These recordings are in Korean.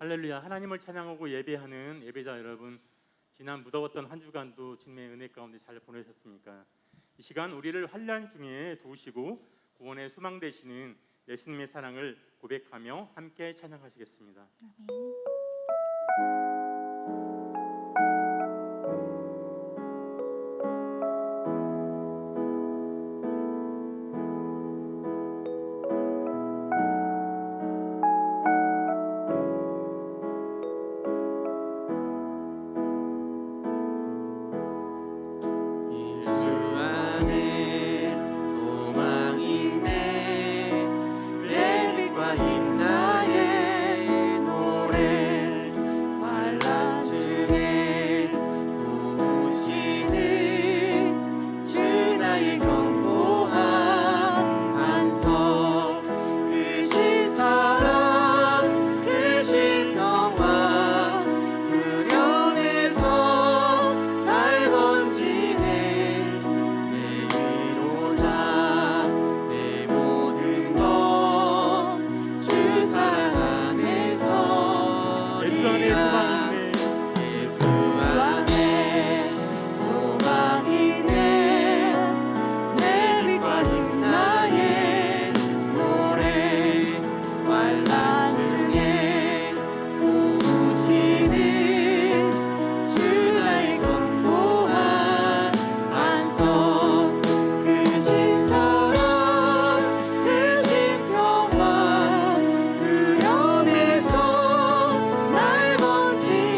할렐루야. 하나님을 찬양하고 예배하는 예배자 여러분, 지난 무더웠던 한 주간도 주님의 은혜 가운데 잘 보내셨습니까? 이 시간 우리를 환난 중에 도우시고 구원의 소망 되시는 예수님의 사랑을 고백하며 함께 찬양하시겠습니다. 아멘. 두려움에서 날 건지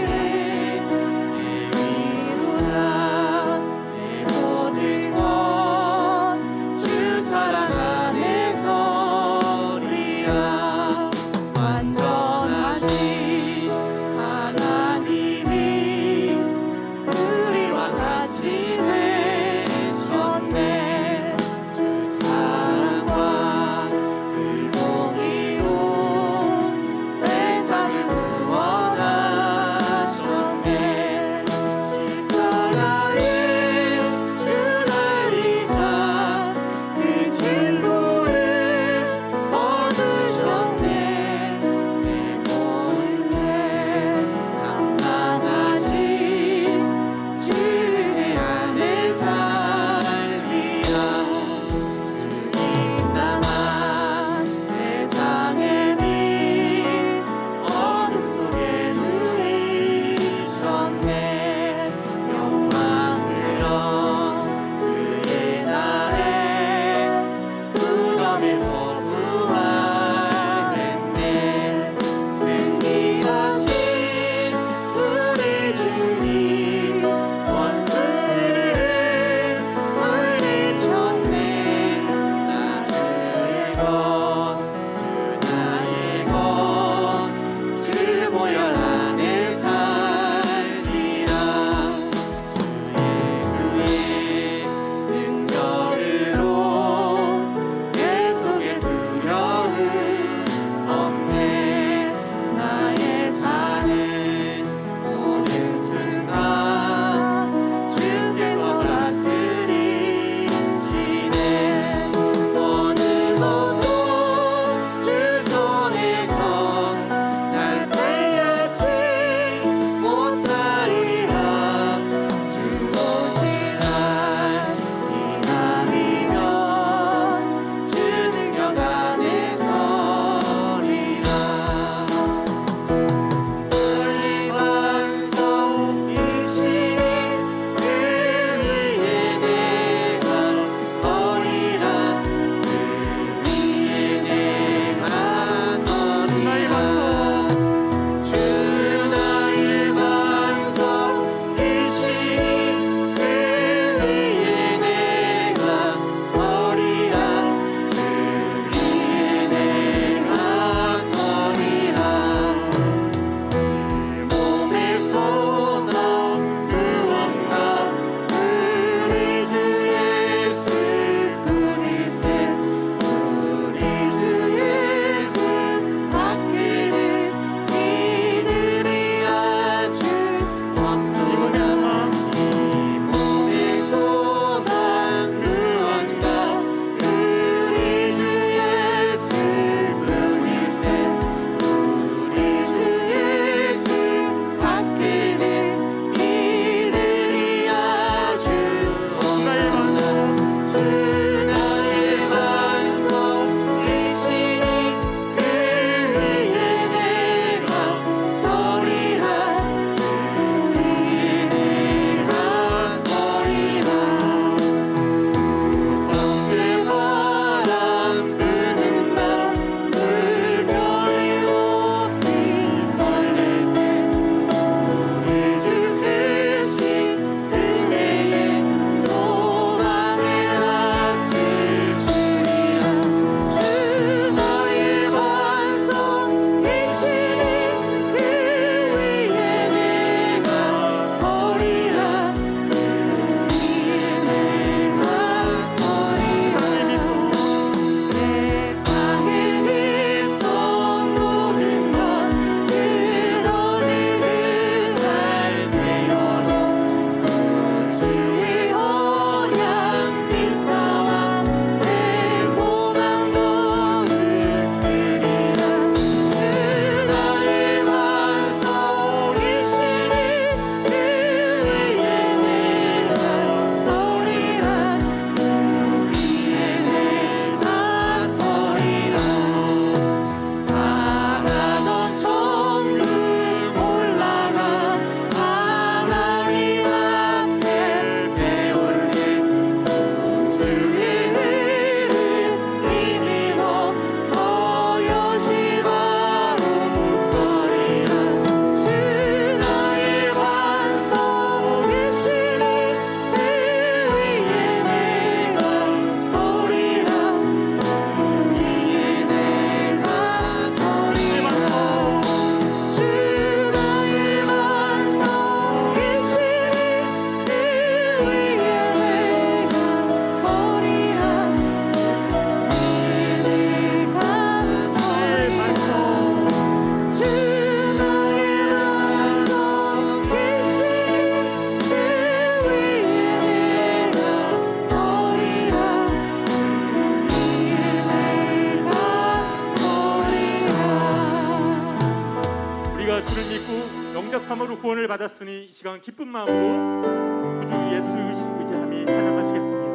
사랑으로 구원을 받았으니 이 시간 기쁜 마음으로 구주 예수 의지하며 찬양하시겠습니다.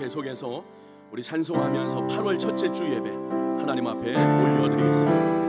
계속해서 우리 찬송하면서 8월 첫째 주 예배 하나님 앞에 올려드리겠습니다.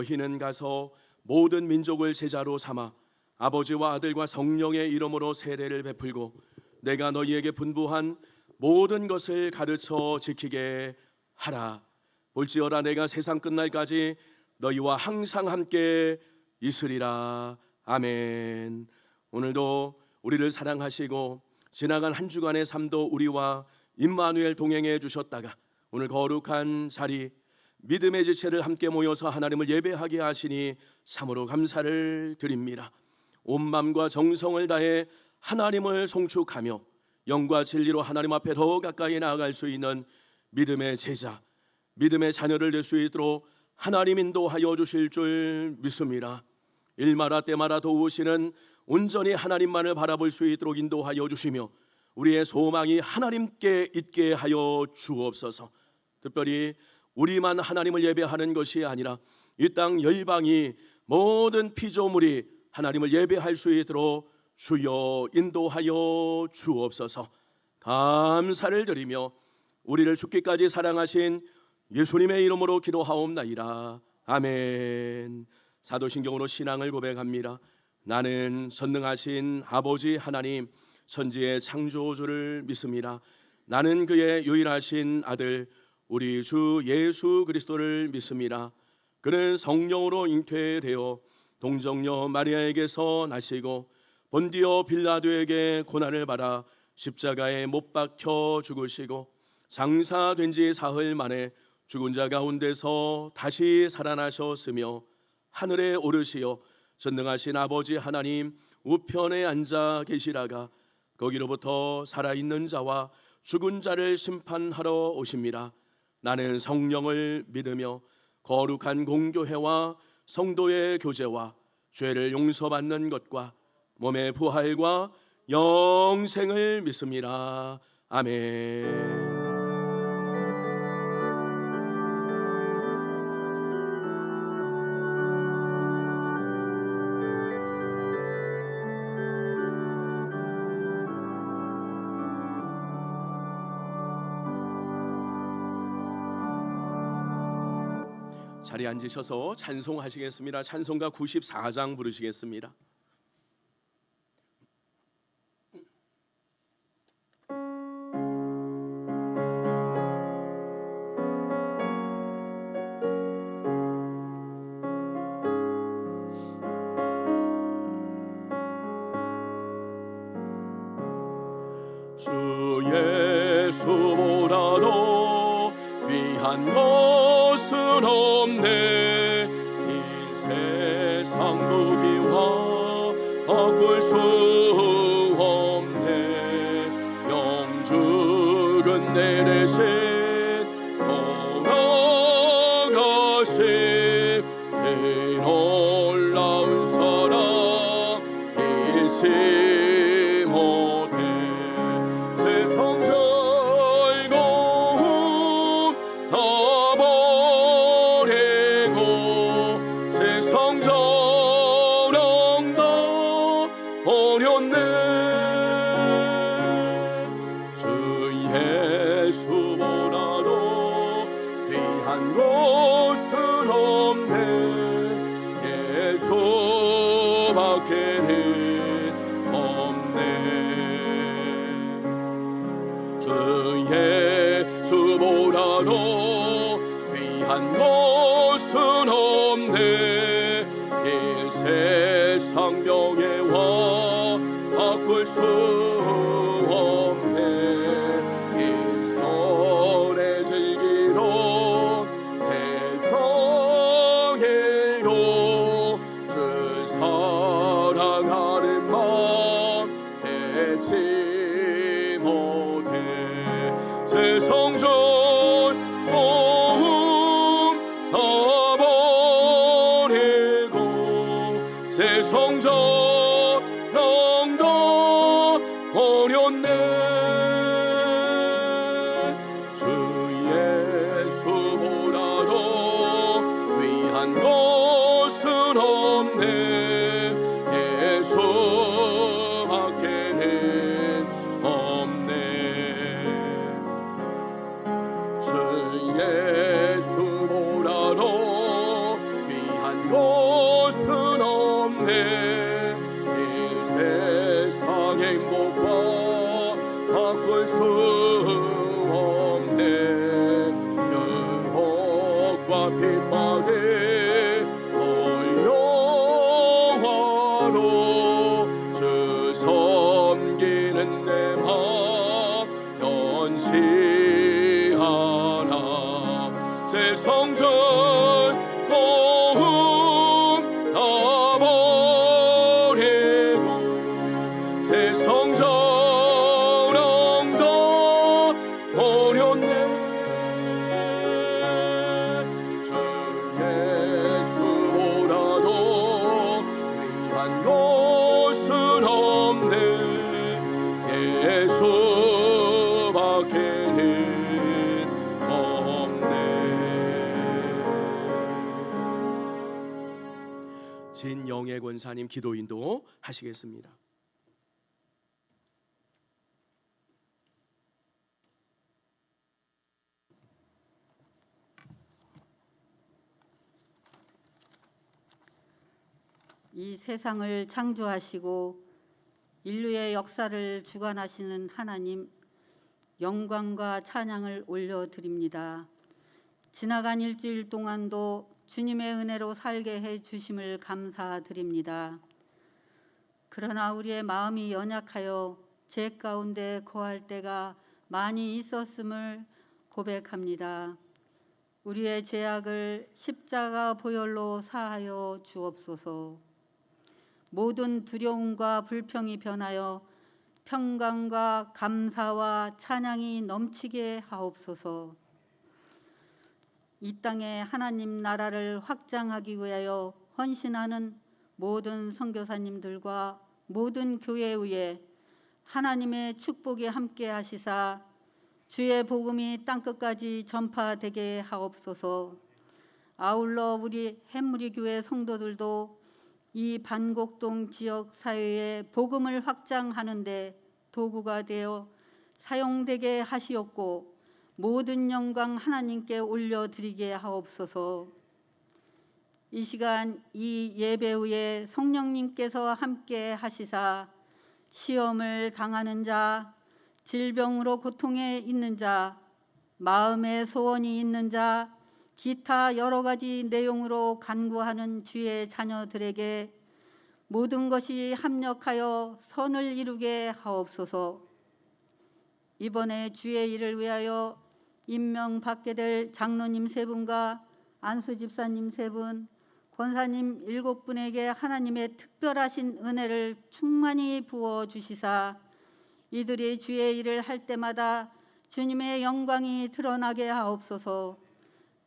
너희는 가서 모든 민족을 제자로 삼아 아버지와 아들과 성령의 이름으로 세례를 베풀고 내가 너희에게 분부한 모든 것을 가르쳐 지키게 하라. 볼지어다 내가 세상 끝날까지 너희와 항상 함께 있으리라. 아멘. 오늘도 우리를 사랑하시고 지나간 한 주간의 삶도 우리와 임마누엘 동행해 주셨다가 오늘 거룩한 자리 믿음의 지체를 함께 모여서 하나님을 예배하게 하시니 참으로 감사를 드립니다. 온 마음과 정성을 다해 하나님을 송축하며 영과 진리로 하나님 앞에 더 가까이 나아갈 수 있는 믿음의 제자, 믿음의 자녀를 될 수 있도록 하나님 인도하여 주실 줄 믿습니다. 일마다 때마다 도우시는 온전히 하나님만을 바라볼 수 있도록 인도하여 주시며 우리의 소망이 하나님께 있게 하여 주옵소서. 특별히 우리만 하나님을 예배하는 것이 아니라 이 땅 열방이 모든 피조물이 하나님을 예배할 수 있도록 주여 인도하여 주옵소서. 감사를 드리며 우리를 죽기까지 사랑하신 예수님의 이름으로 기도하옵나이다. 아멘. 사도신경으로 신앙을 고백합니다. 나는 전능하신 아버지 하나님 천지의 창조주를 믿습니다. 나는 그의 유일하신 아들 우리 주 예수 그리스도를 믿습니다. 그는 성령으로 잉태되어 동정녀 마리아에게서 나시고 본디오 빌라도에게 고난을 받아 십자가에 못 박혀 죽으시고 장사된 지 사흘 만에 죽은 자 가운데서 다시 살아나셨으며 하늘에 오르시어 전능하신 아버지 하나님 우편에 앉아 계시다가 거기로부터 살아있는 자와 죽은 자를 심판하러 오십니다. 나는 성령을 믿으며 거룩한 공교회와 성도의 교제와 죄를 용서받는 것과 몸의 부활과 영생을 믿습니다. 아멘. 자리에 앉으셔서 찬송하시겠습니다. 찬송가 94장 부르시겠습니다. 주 예수보다도 귀한 것은 없네. 이 세상 무기와 바꿀 수 없네. 영죽은 내 대신 돌아가신 이 놀라운 사랑 잊지 못해. 세상 즐거움 다 버리고 세상 자랑 다 버렸네. 주 예수보다도 귀한 것은 없네. 예수밖에는 없네. 주 예수보다도 귀한 것은 없네. 이 세상 명예와 바꿀 수 없네. 인선의 즐기로 세상 일로 주 사랑하는 마음 잊지 못해. 세상 즐거움 다 버리고 세상 자랑 다 버렸네. 주 예수보다도 귀한 것은 없네. 예수밖에는 없네. 주 예수보다도 귀한 없네. 이 세상 행복과 바꿀 수 없네. 유혹과 핍박에 몰려와도 주 섬기는 내 맘 변치하나. 새 성전 고음 다 버리고 새 성전 엉덩 버렸네. 주 예수보다도 위한 곳은 없네. 예수밖에는 없네. 진영애 권사님 기도인도 하시겠습니다. 이 세상을 창조하시고 인류의 역사를 주관하시는 하나님, 영광과 찬양을 올려드립니다. 지나간 일주일 동안도 주님의 은혜로 살게 해 주심을 감사드립니다. 그러나 우리의 마음이 연약하여 죄 가운데 거할 때가 많이 있었음을 고백합니다. 우리의 죄악을 십자가 보혈로 사하여 주옵소서. 모든 두려움과 불평이 변하여 평강과 감사와 찬양이 넘치게 하옵소서. 이 땅에 하나님 나라를 확장하기 위하여 헌신하는 모든 선교사님들과 모든 교회 위에 하나님의 축복이 함께 하시사 주의 복음이 땅끝까지 전파되게 하옵소서. 아울러 우리 햇무리 교회 성도들도 이 반곡동 지역 사회에 복음을 확장하는 데 도구가 되어 사용되게 하시옵고 모든 영광 하나님께 올려드리게 하옵소서. 이 시간 이 예배 후에 성령님께서 함께 하시사 시험을 당하는 자, 질병으로 고통에 있는 자, 마음의 소원이 있는 자, 기타 여러 가지 내용으로 간구하는 주의 자녀들에게 모든 것이 합력하여 선을 이루게 하옵소서. 이번에 주의 일을 위하여 임명받게 될 장로님 3분과 안수 집사님 3분, 권사님 7분에게 하나님의 특별하신 은혜를 충만히 부어 주시사 이들이 주의 일을 할 때마다 주님의 영광이 드러나게 하옵소서.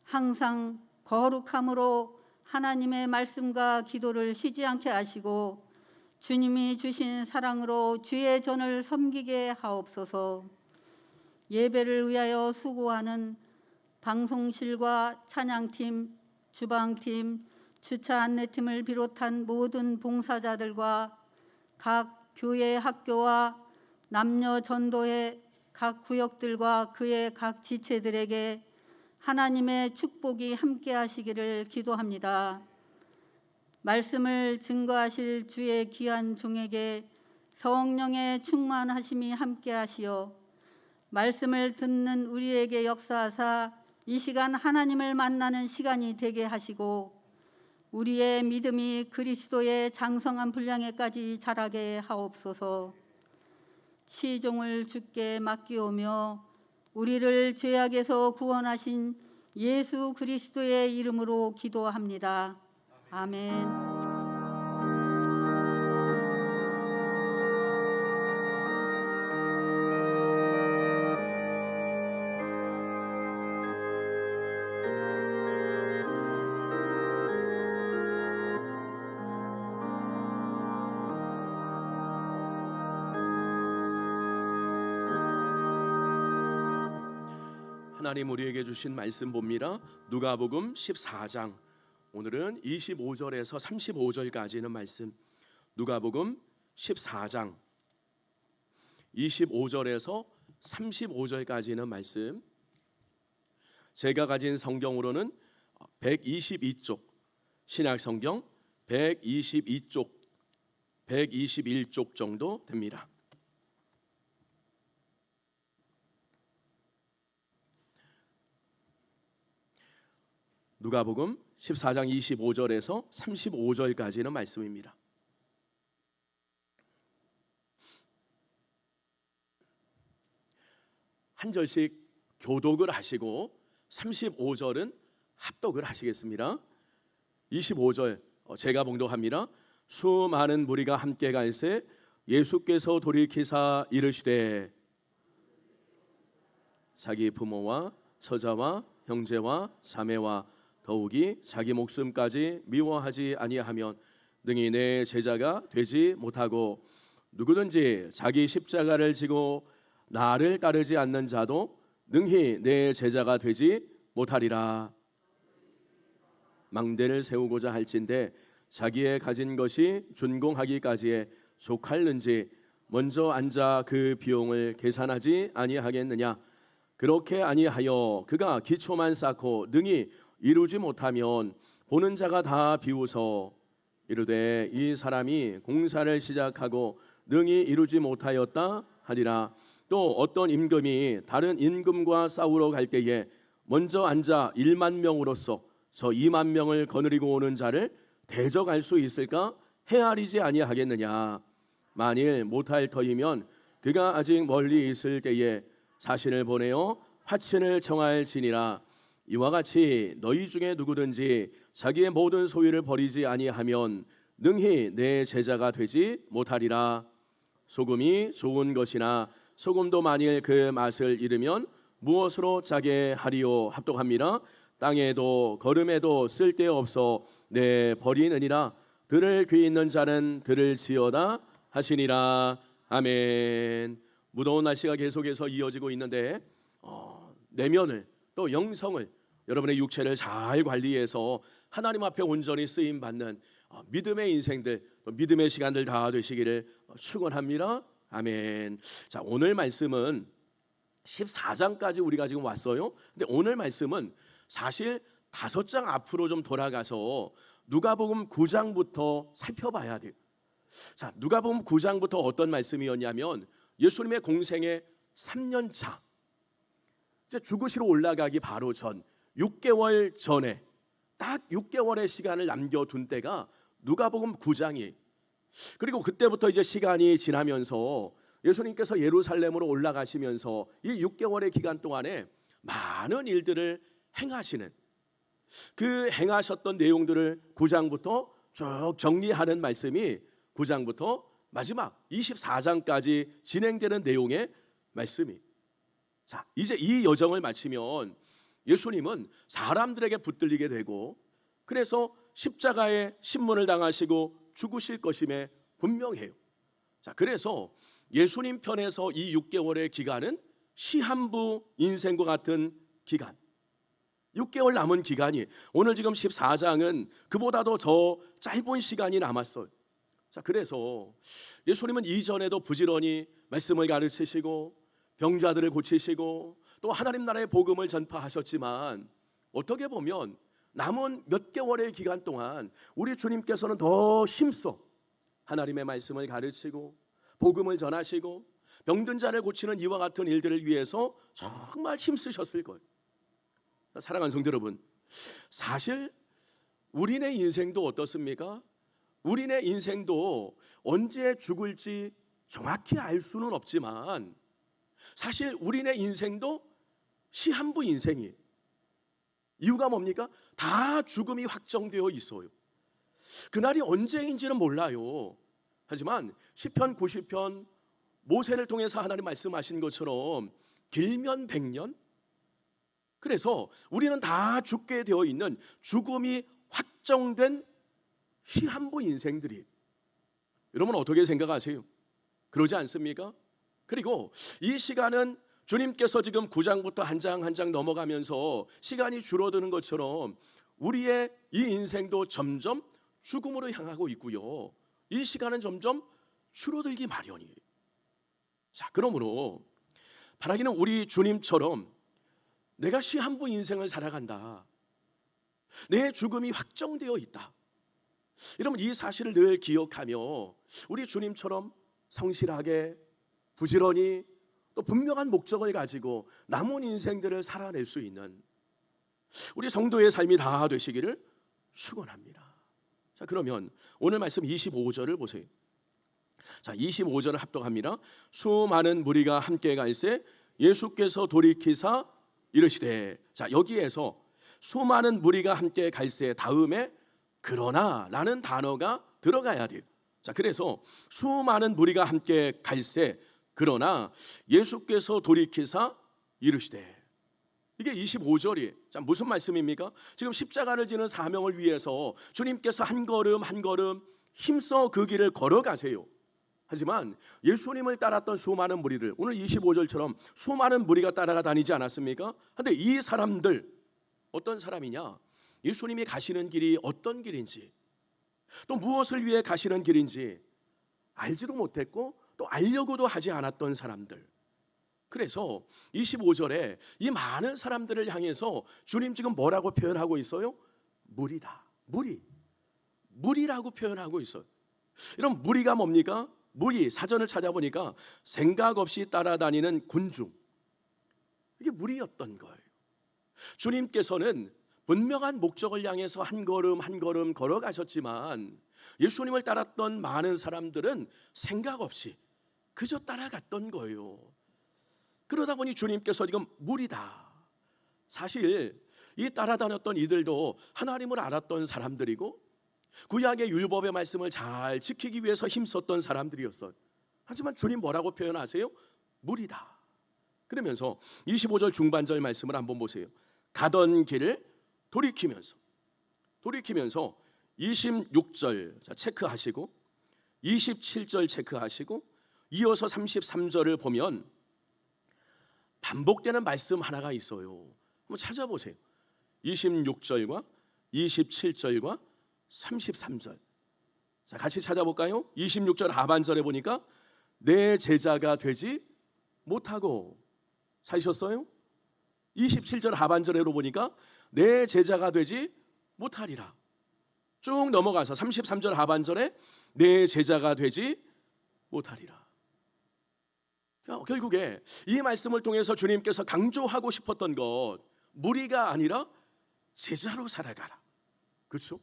항상 거룩함으로 하나님의 말씀과 기도를 쉬지 않게 하시고 주님이 주신 사랑으로 주의 전을 섬기게 하옵소서. 예배를 위하여 수고하는 방송실과 찬양팀, 주방팀, 주차 안내팀을 비롯한 모든 봉사자들과 각 교회 학교와 남녀 전도회 각 구역들과 그의 각 지체들에게 하나님의 축복이 함께 하시기를 기도합니다. 말씀을 증거하실 주의 귀한 종에게 성령의 충만하심이 함께 하시어 말씀을 듣는 우리에게 역사하사 이 시간 하나님을 만나는 시간이 되게 하시고 우리의 믿음이 그리스도의 장성한 분량에까지 자라게 하옵소서. 시종을 주께 맡기오며 우리를 죄악에서 구원하신 예수 그리스도의 이름으로 기도합니다. 아멘. 하나님 우리에게 주신 말씀 봅니다. 누가복음 14장 오늘은 25절에서 35절까지는 말씀. 누가복음 14장 25절에서 35절까지는 말씀. 제가 가진 성경으로는 122쪽, 신약성경 121쪽 정도 됩니다. 누가복음 14장 25절에서 35절까지는 말씀입니다. 한 절씩 교독을 하시고 35절은 합독을 하시겠습니다. 25절 제가 봉독합니다. 수많은 무리가 함께 갈새 예수께서 돌이키사 이르시되 자기 부모와 처자와 형제와 자매와 더욱이 자기 목숨까지 미워하지 아니하면 능히 내 제자가 되지 못하고 누구든지 자기 십자가를 지고 나를 따르지 않는 자도 능히 내 제자가 되지 못하리라. 망대를 세우고자 할진대 자기의 가진 것이 준공하기까지에 족할는지 먼저 앉아 그 비용을 계산하지 아니하겠느냐. 그렇게 아니하여 그가 기초만 쌓고 능히 이루지 못하면 보는 자가 다 비웃어 이르되 이 사람이 공사를 시작하고 능히 이루지 못하였다 하리라. 또 어떤 임금이 다른 임금과 싸우러 갈 때에 먼저 앉아 1만 명으로서 저 2만 명을 거느리고 오는 자를 대적할 수 있을까? 헤아리지 아니하겠느냐. 만일 못할 터이면 그가 아직 멀리 있을 때에 자신을 보내어 화친을 정할지니라. 이와 같이 너희 중에 누구든지 자기의 모든 소유를 버리지 아니하면 능히 내 제자가 되지 못하리라. 소금이 좋은 것이나 소금도 만일 그 맛을 잃으면 무엇으로 짜게 하리요. 합독합니다. 땅에도 거름에도 쓸데없어 내 버리느니라. 들을 귀 있는 자는 들을지어다 하시니라. 아멘. 무더운 날씨가 계속해서 이어지고 있는데 내면을 또 영성을 여러분의 육체를 잘 관리해서 하나님 앞에 온전히 쓰임 받는 믿음의 인생들, 믿음의 시간들 다 되시기를 축원합니다. 아멘. 자, 오늘 말씀은 14장까지 우리가 지금 왔어요. 근데 오늘 말씀은 사실 5장 앞으로 좀 돌아가서 누가복음 9장부터 살펴봐야 돼요. 자, 누가복음 9장부터 어떤 말씀이었냐면 예수님의 공생의 3년 차, 이제 죽으시러 올라가기 바로 전 6개월 전에 딱 6개월의 시간을 남겨둔 때가 누가복음 9장이. 그리고 그때부터 이제 시간이 지나면서 예수님께서 예루살렘으로 올라가시면서 이 6개월의 기간 동안에 많은 일들을 행하시는, 그 행하셨던 내용들을 9장부터 쭉 정리하는 말씀이 9장부터 마지막 24장까지 진행되는 내용의 말씀이. 자, 이제 이 여정을 마치면 예수님은 사람들에게 붙들리게 되고 그래서 십자가에 신문을 당하시고 죽으실 것임에 분명해요. 자, 그래서 예수님 편에서 이 6개월의 기간은 시한부 인생과 같은 기간, 6개월 남은 기간이, 오늘 지금 14장은 그보다도 더 짧은 시간이 남았어요. 자, 그래서 예수님은 이전에도 부지런히 말씀을 가르치시고 병자들을 고치시고 또 하나님 나라의 복음을 전파하셨지만 어떻게 보면 남은 몇 개월의 기간 동안 우리 주님께서는 더 힘써 하나님의 말씀을 가르치고 복음을 전하시고 병든 자를 고치는 이와 같은 일들을 위해서 정말 힘쓰셨을 거예요. 사랑하는 성도 여러분, 사실 우리네 인생도 어떻습니까? 우리네 인생도 언제 죽을지 정확히 알 수는 없지만 사실 우리네 인생도 시한부 인생이에요. 이유가 뭡니까? 다 죽음이 확정되어 있어요. 그날이 언제인지는 몰라요. 하지만 시편 90편 모세를 통해서 하나님 말씀하신 것처럼 길면 100년, 그래서 우리는 다 죽게 되어 있는 죽음이 확정된 시한부 인생들이. 여러분 어떻게 생각하세요? 그러지 않습니까? 그리고 이 시간은 주님께서 지금 9장부터 한 장 한 장 넘어가면서 시간이 줄어드는 것처럼 우리의 이 인생도 점점 죽음으로 향하고 있고요. 이 시간은 점점 줄어들기 마련이에요. 자, 그러므로 바라기는 우리 주님처럼 내가 시한부 인생을 살아간다, 내 죽음이 확정되어 있다, 여러분, 이 사실을 늘 기억하며 우리 주님처럼 성실하게 부지런히 또 분명한 목적을 가지고 남은 인생들을 살아낼 수 있는 우리 성도의 삶이 다 되시기를 축원합니다. 자, 그러면 오늘 말씀 25절을 보세요. 자, 25절을 합독합니다. 수많은 무리가 함께 갈새 예수께서 돌이키사 이르시되. 자, 여기에서 수많은 무리가 함께 갈새 다음에 그러나라는 단어가 들어가야 돼요. 자, 그래서 수많은 무리가 함께 갈새 그러나 예수께서 돌이키사 이르시되. 이게 25절이에요. 자, 무슨 말씀입니까? 지금 십자가를 지는 사명을 위해서 주님께서 한 걸음 한 걸음 힘써 그 길을 걸어가세요. 하지만 예수님을 따랐던 수많은 무리를 오늘 25절처럼 수많은 무리가 따라가 다니지 않았습니까? 그런데 이 사람들 어떤 사람이냐? 예수님이 가시는 길이 어떤 길인지 또 무엇을 위해 가시는 길인지 알지도 못했고 또 알려고도 하지 않았던 사람들. 그래서 25절에 이 많은 사람들을 향해서 주님 지금 뭐라고 표현하고 있어요? 무리다. 무리라고 표현하고 있어요. 이런 무리가 뭡니까? 무리, 사전을 찾아보니까 생각 없이 따라다니는 군중, 이게 무리였던 거예요. 주님께서는 분명한 목적을 향해서 한 걸음 한 걸음 걸어가셨지만 예수님을 따랐던 많은 사람들은 생각 없이 그저 따라갔던 거예요. 그러다 보니 주님께서 지금 무리다. 사실 이 따라다녔던 이들도 하나님을 알았던 사람들이고 구약의 율법의 말씀을 잘 지키기 위해서 힘썼던 사람들이었어요. 하지만 주님 뭐라고 표현하세요? 무리다. 그러면서 25절 중반절 말씀을 한번 보세요. 가던 길을 돌이키면서 26절 자, 체크하시고 27절 체크하시고 이어서 33절을 보면 반복되는 말씀 하나가 있어요. 한번 찾아보세요. 26절과 27절과 33절. 자, 같이 찾아볼까요? 26절 하반절에 보니까 내 제자가 되지 못하고 찾으셨어요? 27절 하반절에로 보니까 내 제자가 되지 못하리라. 쭉 넘어가서 33절 하반절에 내 제자가 되지 못하리라. 결국에 이 말씀을 통해서 주님께서 강조하고 싶었던 것, 무리가 아니라 제자로 살아가라. 그렇죠?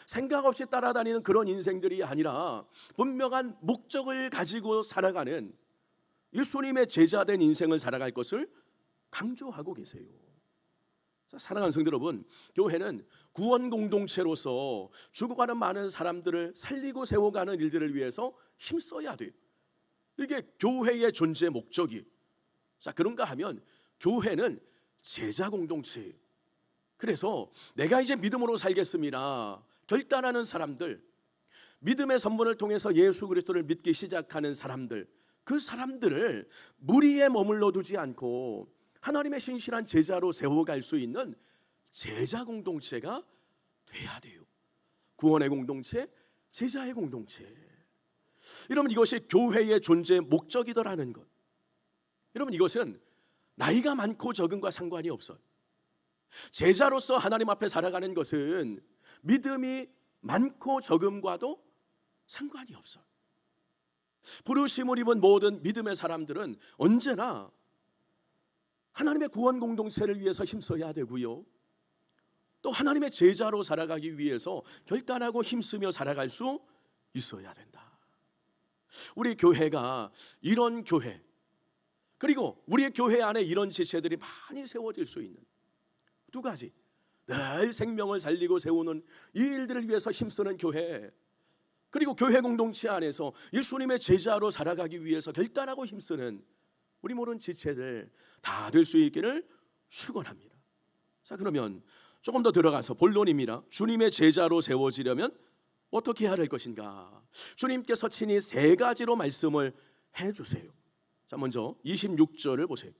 생각 없이 따라다니는 그런 인생들이 아니라 분명한 목적을 가지고 살아가는 예수님의 제자된 인생을 살아갈 것을 강조하고 계세요. 자, 사랑하는 성도 여러분, 교회는 구원 공동체로서 죽어가는 많은 사람들을 살리고 세워가는 일들을 위해서 힘써야 돼요. 이게 교회의 존재 목적이. 자, 그런가 하면 교회는 제자 공동체예요. 그래서 내가 이제 믿음으로 살겠습니다 결단하는 사람들, 믿음의 선문을 통해서 예수 그리스도를 믿기 시작하는 사람들, 그 사람들을 무리에 머물러 두지 않고 하나님의 신실한 제자로 세워갈 수 있는 제자 공동체가 돼야 돼요. 구원의 공동체, 제자의 공동체. 여러분, 이것이 교회의 존재 목적이더라는 것. 여러분, 이것은 나이가 많고 적음과 상관이 없어요. 제자로서 하나님 앞에 살아가는 것은 믿음이 많고 적음과도 상관이 없어요. 부르심을 입은 모든 믿음의 사람들은 언제나 하나님의 구원 공동체를 위해서 힘써야 되고요, 또 하나님의 제자로 살아가기 위해서 결단하고 힘쓰며 살아갈 수 있어야 된다. 우리 교회가 이런 교회, 그리고 우리의 교회 안에 이런 지체들이 많이 세워질 수 있는 두 가지, 늘 생명을 살리고 세우는 이 일들을 위해서 힘쓰는 교회, 그리고 교회 공동체 안에서 예수님의 제자로 살아가기 위해서 결단하고 힘쓰는 우리 모든 지체들 다 될 수 있기를 축원합니다. 자, 그러면 조금 더 들어가서 본론입니다. 주님의 제자로 세워지려면 어떻게 해야 될 것인가? 주님께서 친히 세 가지로 말씀을 해주세요. 자, 먼저 26절을 보세요.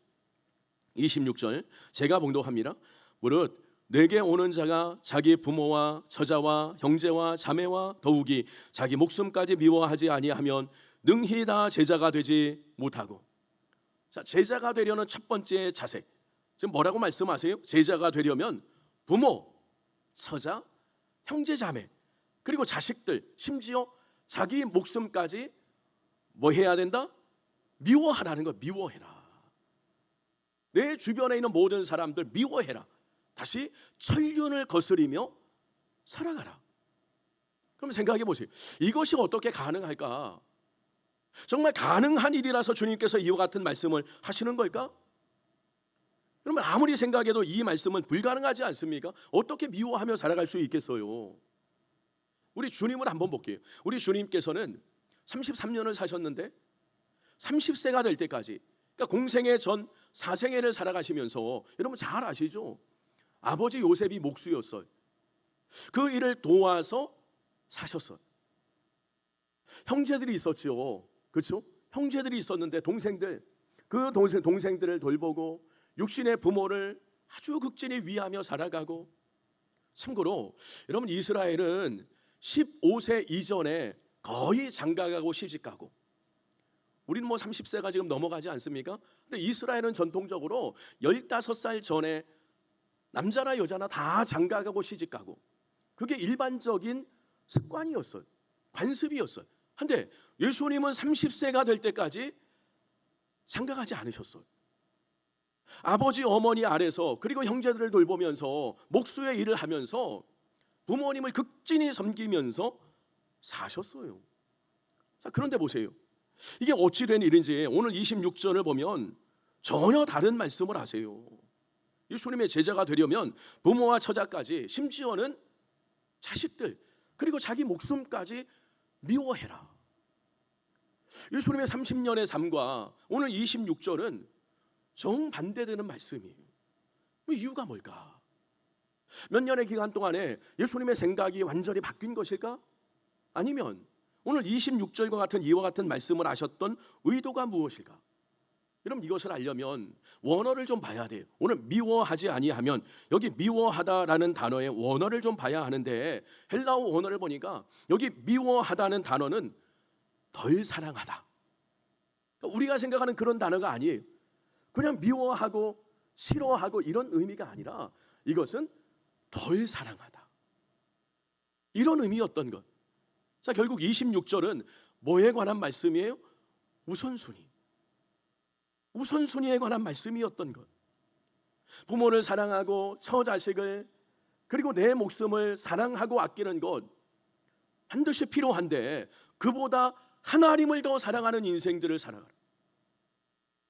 26절 제가 봉독합니다. 무릇 내게 오는 자가 자기 부모와 처자와 형제와 자매와 더욱이 자기 목숨까지 미워하지 아니하면 능히 다 제자가 되지 못하고. 자, 제자가 되려는 첫 번째 자세, 지금 뭐라고 말씀하세요? 제자가 되려면 부모, 처자, 형제, 자매 그리고 자식들, 심지어 자기 목숨까지 뭐 해야 된다? 미워하라는 거. 미워해라. 내 주변에 있는 모든 사람들 미워해라. 다시 천륜을 거스리며 살아가라. 그럼 생각해 보세요. 이것이 어떻게 가능할까? 정말 가능한 일이라서 주님께서 이와 같은 말씀을 하시는 걸까? 그러면 아무리 생각해도 이 말씀은 불가능하지 않습니까? 어떻게 미워하며 살아갈 수 있겠어요? 우리 주님을 한번 볼게요. 우리 주님께서는 33년을 사셨는데 30세가 될 때까지, 그러니까 공생애 전 사생애를 살아가시면서, 여러분 잘 아시죠? 아버지 요셉이 목수였어요. 그 일을 도와서 사셨어요. 형제들이 있었죠. 그렇죠? 형제들이 있었는데 동생들, 그 동생들을 돌보고 육신의 부모를 아주 극진히 위하며 살아가고. 참고로 여러분, 이스라엘은 15세 이전에 거의 장가가고 시집가고, 우리는 뭐 30세가 지금 넘어가지 않습니까? 근데 이스라엘은 전통적으로 15살 전에 남자나 여자나 다 장가가고 시집가고, 그게 일반적인 습관이었어요. 관습이었어요. 근데 예수님은 30세가 될 때까지 장가가지 않으셨어요. 아버지 어머니 아래서, 그리고 형제들을 돌보면서 목수의 일을 하면서 부모님을 극진히 섬기면서 사셨어요. 자, 그런데 보세요. 이게 어찌 된 일인지 오늘 26절을 보면 전혀 다른 말씀을 하세요. 예수님의 제자가 되려면 부모와 처자까지, 심지어는 자식들, 그리고 자기 목숨까지 미워해라. 예수님의 30년의 삶과 오늘 26절은 정반대되는 말씀이에요. 이유가 뭘까? 몇 년의 기간 동안에 예수님의 생각이 완전히 바뀐 것일까? 아니면 오늘 26절과 같은 이와 같은 말씀을 하셨던 의도가 무엇일까? 여러분, 이것을 알려면 원어를 좀 봐야 돼요. 오늘 미워하지 아니하면, 여기 미워하다라는 단어의 원어를 좀 봐야 하는데, 헬라어 원어를 보니까 여기 미워하다는 단어는 덜 사랑하다. 그러니까 우리가 생각하는 그런 단어가 아니에요. 그냥 미워하고 싫어하고 이런 의미가 아니라 이것은 덜 사랑하다, 이런 의미였던 것. 자, 결국 26절은 뭐에 관한 말씀이에요? 우선순위에 관한 말씀이었던 것. 부모를 사랑하고 처자식을, 그리고 내 목숨을 사랑하고 아끼는 것 반드시 필요한데, 그보다 하나님을 더 사랑하는 인생들을 살아가라.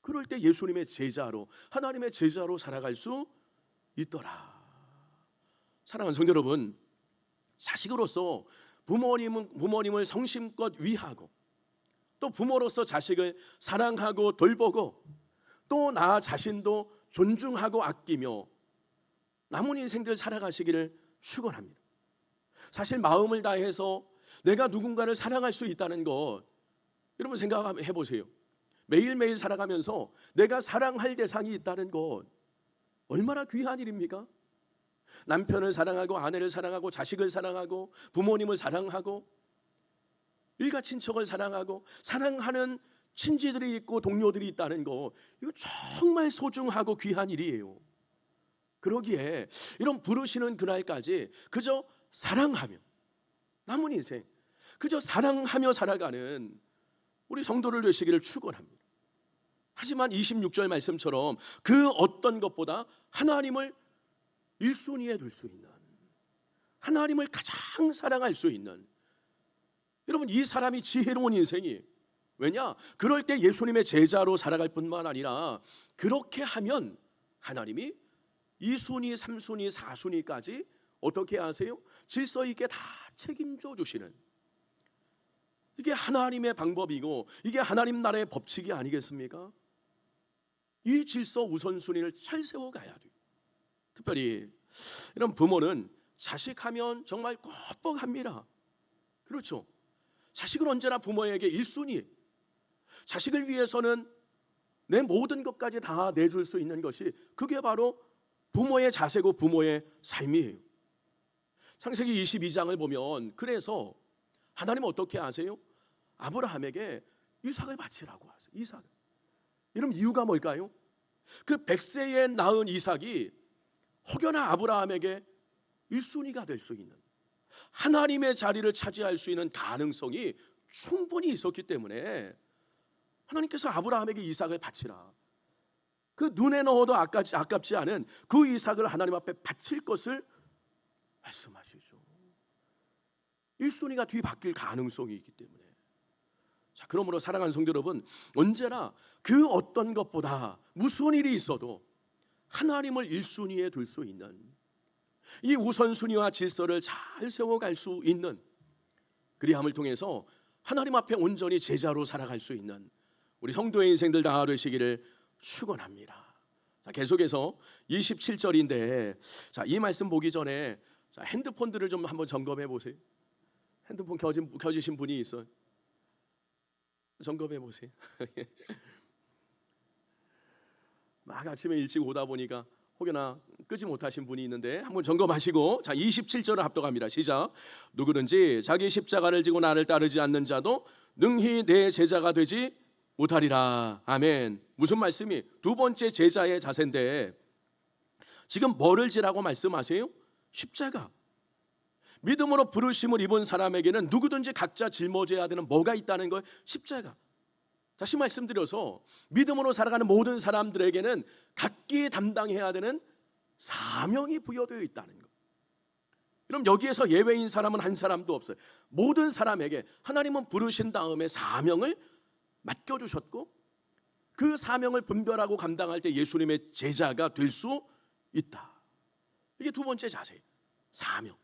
그럴 때 예수님의 제자로, 하나님의 제자로 살아갈 수 있더라. 사랑하는 성도 여러분, 자식으로서 부모님을 성심껏 위하고, 또 부모로서 자식을 사랑하고 돌보고, 또 나 자신도 존중하고 아끼며 남은 인생들 살아가시기를 축원합니다. 사실 마음을 다해서 내가 누군가를 사랑할 수 있다는 것, 여러분 생각해 보세요. 매일매일 살아가면서 내가 사랑할 대상이 있다는 것, 얼마나 귀한 일입니까? 남편을 사랑하고, 아내를 사랑하고, 자식을 사랑하고, 부모님을 사랑하고, 일가 친척을 사랑하고, 사랑하는 친지들이 있고 동료들이 있다는 거, 이거 정말 소중하고 귀한 일이에요. 그러기에 이런 부르시는 그날까지 그저 사랑하며, 남은 인생 그저 사랑하며 살아가는 우리 성도를 되시기를 축원합니다. 하지만 26절 말씀처럼 그 어떤 것보다 하나님을 1순위에 둘 수 있는, 하나님을 가장 사랑할 수 있는, 여러분 이 사람이 지혜로운 인생이, 왜냐? 그럴 때 예수님의 제자로 살아갈 뿐만 아니라, 그렇게 하면 하나님이 2순위, 3순위, 4순위까지 어떻게 하세요? 질서 있게 다 책임져 주시는, 이게 하나님의 방법이고 이게 하나님 나라의 법칙이 아니겠습니까? 이 질서 우선순위를 잘 세워가야 돼요. 특별히 이런 부모는 자식하면 정말 뻑뻑합니다. 그렇죠? 자식은 언제나 부모에게 1순위, 자식을 위해서는 내 모든 것까지 다 내줄 수 있는 것이, 그게 바로 부모의 자세고 부모의 삶이에요. 창세기 22장을 보면, 그래서 하나님은 어떻게 하세요? 아브라함에게 이삭을 바치라고 하세요. 이삭. 이런 이유가 뭘까요? 그 100세에 낳은 이삭이 혹여나 아브라함에게 1순위가 될 수 있는, 하나님의 자리를 차지할 수 있는 가능성이 충분히 있었기 때문에 하나님께서 아브라함에게 이삭을 바치라. 그 눈에 넣어도 아깝지 않은 그 이삭을 하나님 앞에 바칠 것을 말씀하시죠. 1순위가 뒤바뀔 가능성이 있기 때문에. 자, 그러므로 사랑하는 성도 여러분, 언제나 그 어떤 것보다 무슨 일이 있어도 하나님을 1순위에 둘 수 있는 이 우선순위와 질서를 잘 세워갈 수 있는, 그리함을 통해서 하나님 앞에 온전히 제자로 살아갈 수 있는 우리 성도의 인생들 다 되시기를 축원합니다. 자, 계속해서 27절인데, 자, 이 말씀 보기 전에 자, 핸드폰들을 좀 한번 점검해 보세요. 핸드폰 켜지신 분이 있어요? 점검해 보세요. 막 아침에 일찍 오다 보니까 혹여나 끄지 못하신 분이 있는데 한번 점검하시고, 자, 27절을 합독합니다. 시작. 누구든지 자기 십자가를 지고 나를 따르지 않는 자도 능히 내 제자가 되지 못하리라. 아멘. 무슨 말씀이? 두 번째 제자의 자세인데, 지금 뭐를 지라고 말씀하세요? 십자가. 믿음으로 부르심을 입은 사람에게는 누구든지 각자 짊어져야 되는 뭐가 있다는 거예요? 십자가. 다시 말씀드려서 믿음으로 살아가는 모든 사람들에게는 각기 담당해야 되는 사명이 부여되어 있다는 것. 그럼 여기에서 예외인 사람은 한 사람도 없어요. 모든 사람에게 하나님은 부르신 다음에 사명을 맡겨주셨고, 그 사명을 분별하고 감당할 때 예수님의 제자가 될 수 있다. 이게 두 번째 자세, 사명.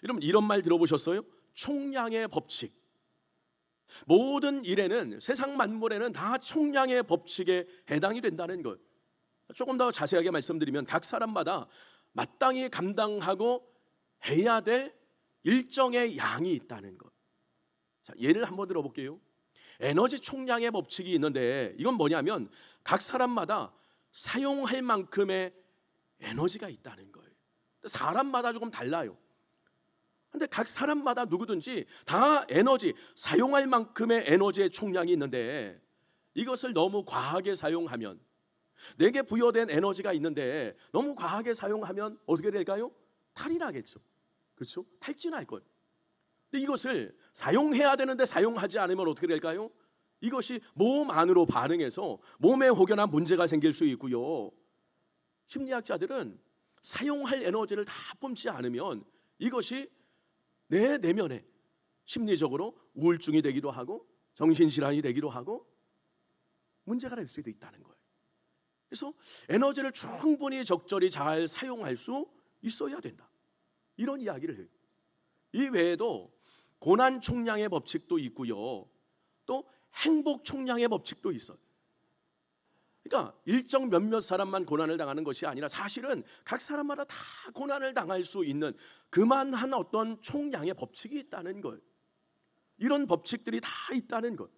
여러분, 이런 말 들어보셨어요? 총량의 법칙. 모든 일에는, 세상 만물에는 다 총량의 법칙에 해당이 된다는 것. 조금 더 자세하게 말씀드리면 각 사람마다 마땅히 감당하고 해야 될 일정의 양이 있다는 것. 자, 예를 한번 들어볼게요. 에너지 총량의 법칙이 있는데, 이건 뭐냐면 각 사람마다 사용할 만큼의 에너지가 있다는 거예요. 사람마다 조금 달라요. 근데 각 사람마다 누구든지 다 에너지, 사용할 만큼의 에너지의 총량이 있는데, 이것을 너무 과하게 사용하면, 내게 부여된 에너지가 있는데 너무 과하게 사용하면 어떻게 될까요? 탈이 나겠죠. 그렇죠? 탈진할 거예요. 근데 이것을 사용해야 되는데 사용하지 않으면 어떻게 될까요? 이것이 몸 안으로 반응해서 몸에 혹여나 문제가 생길 수 있고요. 심리학자들은 사용할 에너지를 다 뿜지 않으면 이것이 내 내면에 심리적으로 우울증이 되기도 하고 정신질환이 되기도 하고 문제가 될 수도 있다는 거예요. 그래서 에너지를 충분히 적절히 잘 사용할 수 있어야 된다, 이런 이야기를 해요. 이 외에도 고난 총량의 법칙도 있고요, 또 행복 총량의 법칙도 있어요. 그러니까 일정 몇몇 사람만 고난을 당하는 것이 아니라 사실은 각 사람마다 다 고난을 당할 수 있는 그만한 어떤 총량의 법칙이 있다는 것. 이런 법칙들이 다 있다는 것.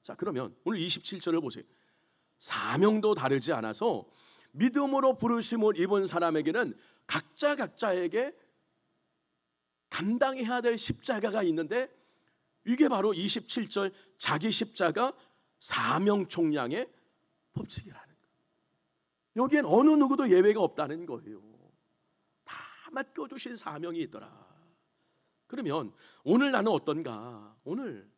자, 그러면 오늘 27절을 보세요. 사명도 다르지 않아서 믿음으로 부르심을 입은 사람에게는 각자에게 감당해야 될 십자가가 있는데, 이게 바로 27절 자기 십자가 사명 총량의 법칙이라는 거예요. 여기엔 어느 누구도 예외가 없다는 거예요. 다 맡겨주신 사명이 있더라. 그러면 오늘 나는 어떤가? 오늘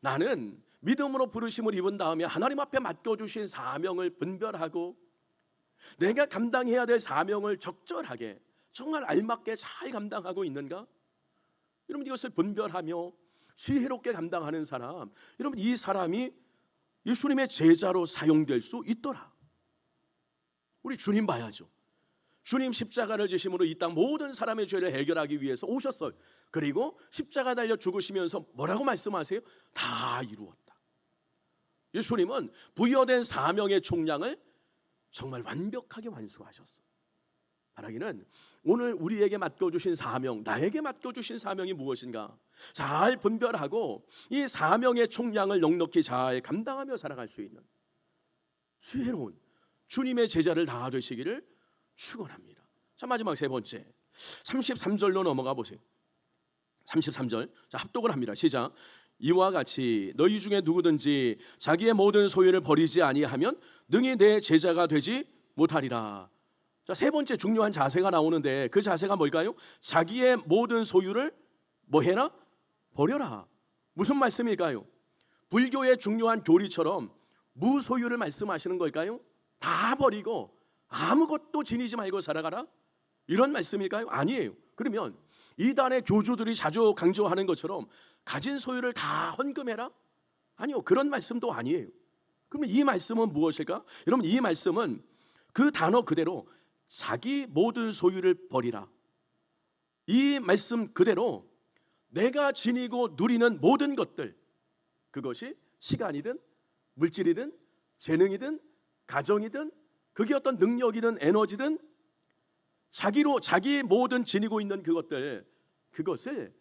나는 믿음으로 부르심을 입은 다음에 하나님 앞에 맡겨주신 사명을 분별하고 내가 감당해야 될 사명을 적절하게 정말 알맞게 잘 감당하고 있는가? 여러분, 이것을 분별하며 지혜롭게 감당하는 사람, 여러분, 이 사람이 예수님의 제자로 사용될 수 있더라. 우리 주님 봐야죠. 주님 십자가를 지심으로 이 땅 모든 사람의 죄를 해결하기 위해서 오셨어요. 그리고 십자가 달려 죽으시면서 뭐라고 말씀하세요? 다 이루었다. 예수님은 부여된 사명의 총량을 정말 완벽하게 완수하셨어요. 바라기는 오늘 우리에게 맡겨주신 사명, 나에게 맡겨주신 사명이 무엇인가 잘 분별하고 이 사명의 총량을 넉넉히 잘 감당하며 살아갈 수 있는 지혜로운 주님의 제자를 다 되시기를 축원합니다. 자, 마지막 세 번째 33절로 넘어가 보세요. 33절, 자, 합독을 합니다. 시작. 이와 같이 너희 중에 누구든지 자기의 모든 소유를 버리지 아니하면 능히 내 제자가 되지 못하리라. 자, 세 번째 중요한 자세가 나오는데 그 자세가 뭘까요? 자기의 모든 소유를 뭐 해라? 버려라. 무슨 말씀일까요? 불교의 중요한 교리처럼 무소유를 말씀하시는 걸까요? 다 버리고 아무것도 지니지 말고 살아가라? 이런 말씀일까요? 아니에요. 그러면 이단의 교주들이 자주 강조하는 것처럼 가진 소유를 다 헌금해라? 아니요, 그런 말씀도 아니에요. 그러면 이 말씀은 무엇일까? 여러분, 이 말씀은 그 단어 그대로 자기 모든 소유를 버리라. 이 말씀 그대로 내가 지니고 누리는 모든 것들, 그것이 시간이든 물질이든 재능이든 가정이든 그게 어떤 능력이든 에너지든 자기 모든 지니고 있는 그것들, 그것을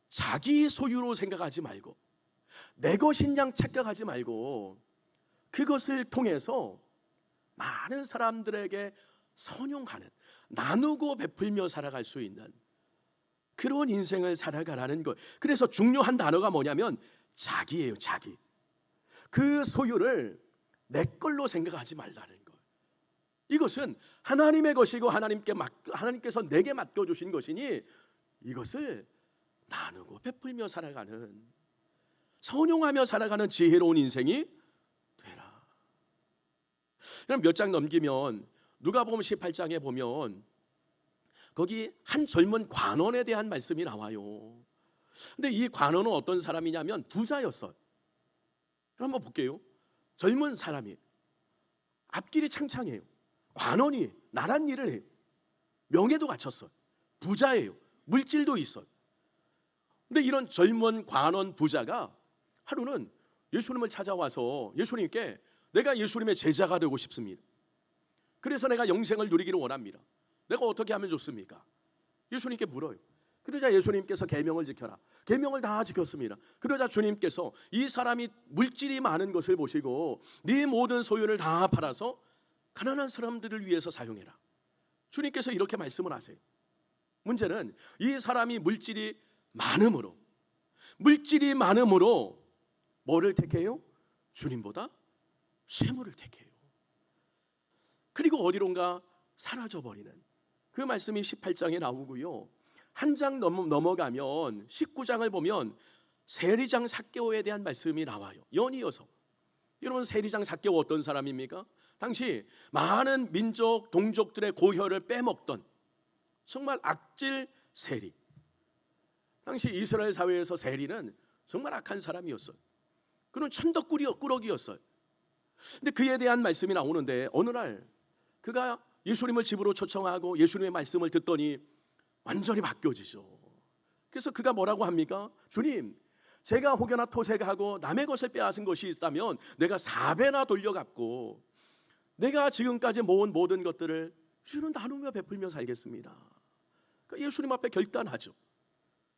자기 소유로 생각하지 말고 내 것인 양 착각하지 말고 그것을 통해서 많은 사람들에게 선용하는, 나누고 베풀며 살아갈 수 있는 그런 인생을 살아가라는 것. 그래서 중요한 단어가 뭐냐면 자기예요. 자기. 그 소유를 내 걸로 생각하지 말라는 것. 이것은 하나님의 것이고 하나님께서 내게 맡겨주신 것이니 이것을 나누고 베풀며 살아가는, 선용하며 살아가는 지혜로운 인생이 되라. 그럼 몇 장 넘기면 누가복음 18장에 보면 거기 한 젊은 관원에 대한 말씀이 나와요. 근데 이 관원은 어떤 사람이냐면 부자였어요. 그럼 한번 볼게요. 젊은 사람이 앞길이 창창해요. 관원이 나란 일을 해요. 명예도 갖췄어요. 부자예요. 물질도 있어요. 근데 이런 젊은 관원 부자가 하루는 예수님을 찾아와서 예수님께 내가 예수님의 제자가 되고 싶습니다. 그래서 내가 영생을 누리기를 원합니다. 내가 어떻게 하면 좋습니까? 예수님께 물어요. 그러자 예수님께서 계명을 지켜라. 계명을 다 지켰습니다. 그러자 주님께서 이 사람이 물질이 많은 것을 보시고 네 모든 소유를 다 팔아서 가난한 사람들을 위해서 사용해라. 주님께서 이렇게 말씀을 하세요. 문제는 이 사람이 물질이 많음으로 뭐를 택해요? 주님보다 재물을 택해요. 그리고 어디론가 사라져버리는 그 말씀이 18장에 나오고요. 한 장 넘어가면 19장을 보면 세리장 삭개오에 대한 말씀이 나와요. 연이어서. 여러분, 세리장 삭개오 어떤 사람입니까? 당시 많은 민족, 동족들의 고혈을 빼먹던 정말 악질 세리. 당시 이스라엘 사회에서 세리는 정말 악한 사람이었어요. 그는 천덕꾸러기였어요. 근데 그에 대한 말씀이 나오는데 어느 날 그가 예수님을 집으로 초청하고 예수님의 말씀을 듣더니 완전히 바뀌어지죠. 그래서 그가 뭐라고 합니까? 주님, 제가 혹여나 토색하고 남의 것을 빼앗은 것이 있다면 내가 4배나 돌려갚고 내가 지금까지 모은 모든 것들을 주는 나누며 베풀며 살겠습니다. 그러니까 예수님 앞에 결단하죠.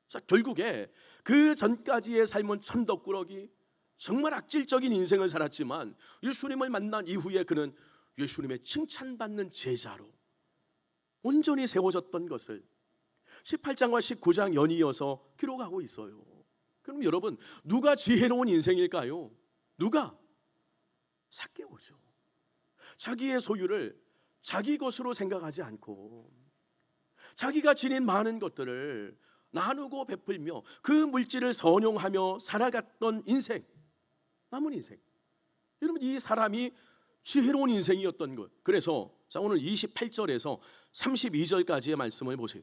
자, 결국에 그 전까지의 삶은 천덕꾸러기, 정말 악질적인 인생을 살았지만 예수님을 만난 이후에 그는 예수님의 칭찬받는 제자로 온전히 세워졌던 것을 18장과 19장 연이어서 기록하고 있어요. 그럼 여러분, 누가 지혜로운 인생일까요? 누가? 삭개오죠. 자기의 소유를 자기 것으로 생각하지 않고 자기가 지닌 많은 것들을 나누고 베풀며 그 물질을 선용하며 살아갔던 인생, 남은 인생. 여러분, 이 사람이 지혜로운 인생이었던 것. 그래서 자, 오늘 28절에서 32절까지의 말씀을 보세요.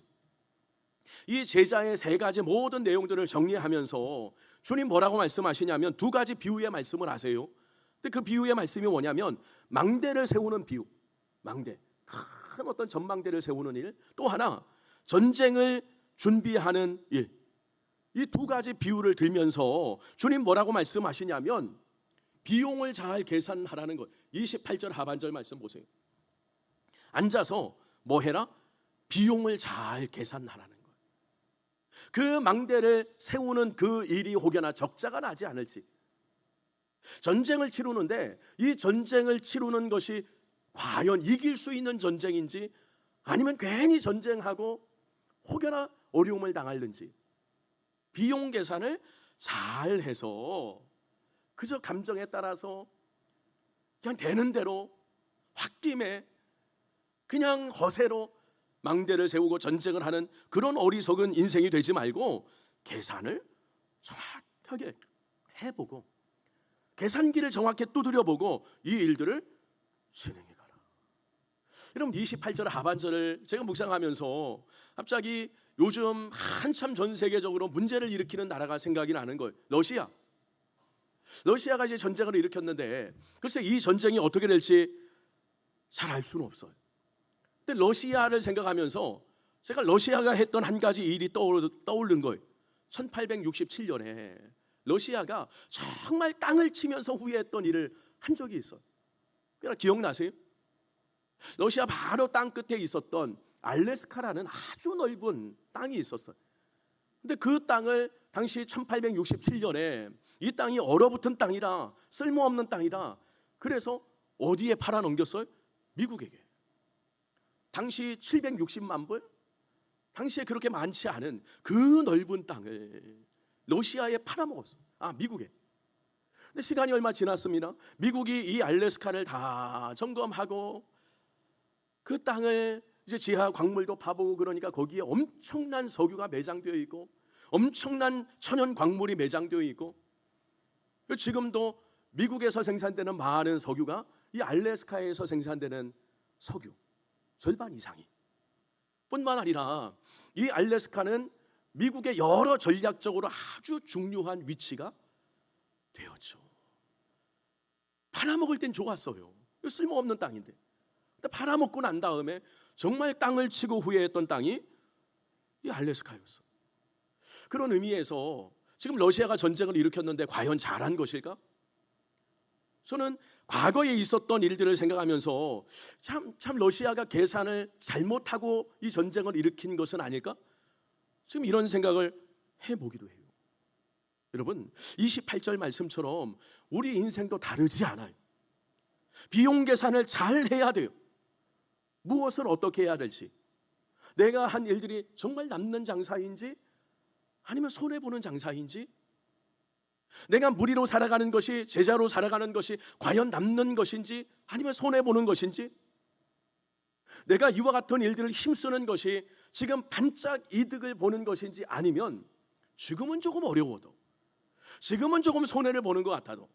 이 제자의 세 가지 모든 내용들을 정리하면서 주님 뭐라고 말씀하시냐면 두 가지 비유의 말씀을 하세요. 근데 그 비유의 말씀이 뭐냐면 망대를 세우는 비유. 망대, 큰 어떤 전망대를 세우는 일. 또 하나, 전쟁을 준비하는 일. 이 두 가지 비유를 들면서 주님 뭐라고 말씀하시냐면 비용을 잘 계산하라는 것. 28절 하반절 말씀 보세요. 앉아서 뭐 해라? 비용을 잘 계산하라는 것. 그 망대를 세우는 그 일이 혹여나 적자가 나지 않을지. 전쟁을 치르는데 이 전쟁을 치르는 것이 과연 이길 수 있는 전쟁인지 아니면 괜히 전쟁하고 혹여나 어려움을 당할는지 비용 계산을 잘 해서 그저 감정에 따라서 그냥 되는 대로 홧김에 그냥 허세로 망대를 세우고 전쟁을 하는 그런 어리석은 인생이 되지 말고 계산을 정확하게 해보고 계산기를 정확히 두드려보고 이 일들을 진행해 가라. 여러분 28절 하반절을 제가 묵상하면서 갑자기 요즘 한참 전 세계적으로 문제를 일으키는 나라가 생각이 나는 거예요. 러시아가 이제 전쟁을 일으켰는데 글쎄 이 전쟁이 어떻게 될지 잘 알 수는 없어요. 근데 러시아를 생각하면서 제가 러시아가 했던 한 가지 일이 떠오른 거예요. 1867년에 러시아가 정말 땅을 치면서 후회했던 일을 한 적이 있어요. 기억나세요? 러시아 바로 땅 끝에 있었던 알래스카라는 아주 넓은 땅이 있었어요. 근데 그 땅을 당시 1867년에 이 땅이 얼어붙은 땅이다, 쓸모없는 땅이다. 그래서 어디에 팔아 넘겼어요? 미국에게. 당시 760만 불, 당시에 그렇게 많지 않은 그 넓은 땅을 러시아에 팔아먹었어요. 미국에. 근데 시간이 얼마 지났습니다. 미국이 이 알래스카를 다 점검하고 그 땅을 이제 지하 광물도 파보고 그러니까 거기에 엄청난 석유가 매장되어 있고 엄청난 천연 광물이 매장되어 있고 지금도 미국에서 생산되는 많은 석유가 이 알래스카에서 생산되는 석유 절반 이상이 뿐만 아니라 이 알래스카는 미국의 여러 전략적으로 아주 중요한 위치가 되었죠. 팔아먹을 땐 좋았어요. 쓸모없는 땅인데. 근데 팔아먹고 난 다음에 정말 땅을 치고 후회했던 땅이 이 알래스카였어. 그런 의미에서 지금 러시아가 전쟁을 일으켰는데 과연 잘한 것일까? 저는 과거에 있었던 일들을 생각하면서 참 러시아가 계산을 잘못하고 이 전쟁을 일으킨 것은 아닐까? 지금 이런 생각을 해보기도 해요. 여러분 28절 말씀처럼 우리 인생도 다르지 않아요. 비용 계산을 잘 해야 돼요. 무엇을 어떻게 해야 될지, 내가 한 일들이 정말 남는 장사인지 아니면 손해보는 장사인지, 내가 무리로 살아가는 것이, 제자로 살아가는 것이 과연 남는 것인지 아니면 손해보는 것인지, 내가 이와 같은 일들을 힘쓰는 것이 지금 반짝 이득을 보는 것인지 아니면 지금은 조금 어려워도, 지금은 조금 손해를 보는 것 같아도,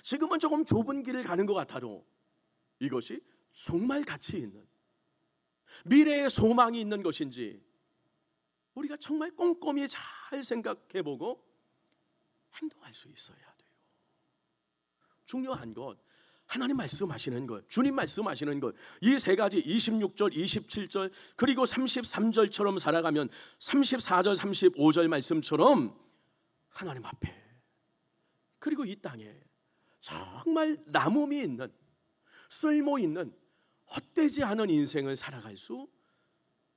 지금은 조금 좁은 길을 가는 것 같아도 이것이 정말 가치 있는 미래의 소망이 있는 것인지 우리가 정말 꼼꼼히 잘 생각해보고 행동할 수 있어야 돼요. 중요한 것, 하나님 말씀하시는 것, 주님 말씀하시는 것, 이 세 가지 26절, 27절 그리고 33절처럼 살아가면 34절, 35절 말씀처럼 하나님 앞에 그리고 이 땅에 정말 남음이 있는, 쓸모 있는, 헛되지 않은 인생을 살아갈 수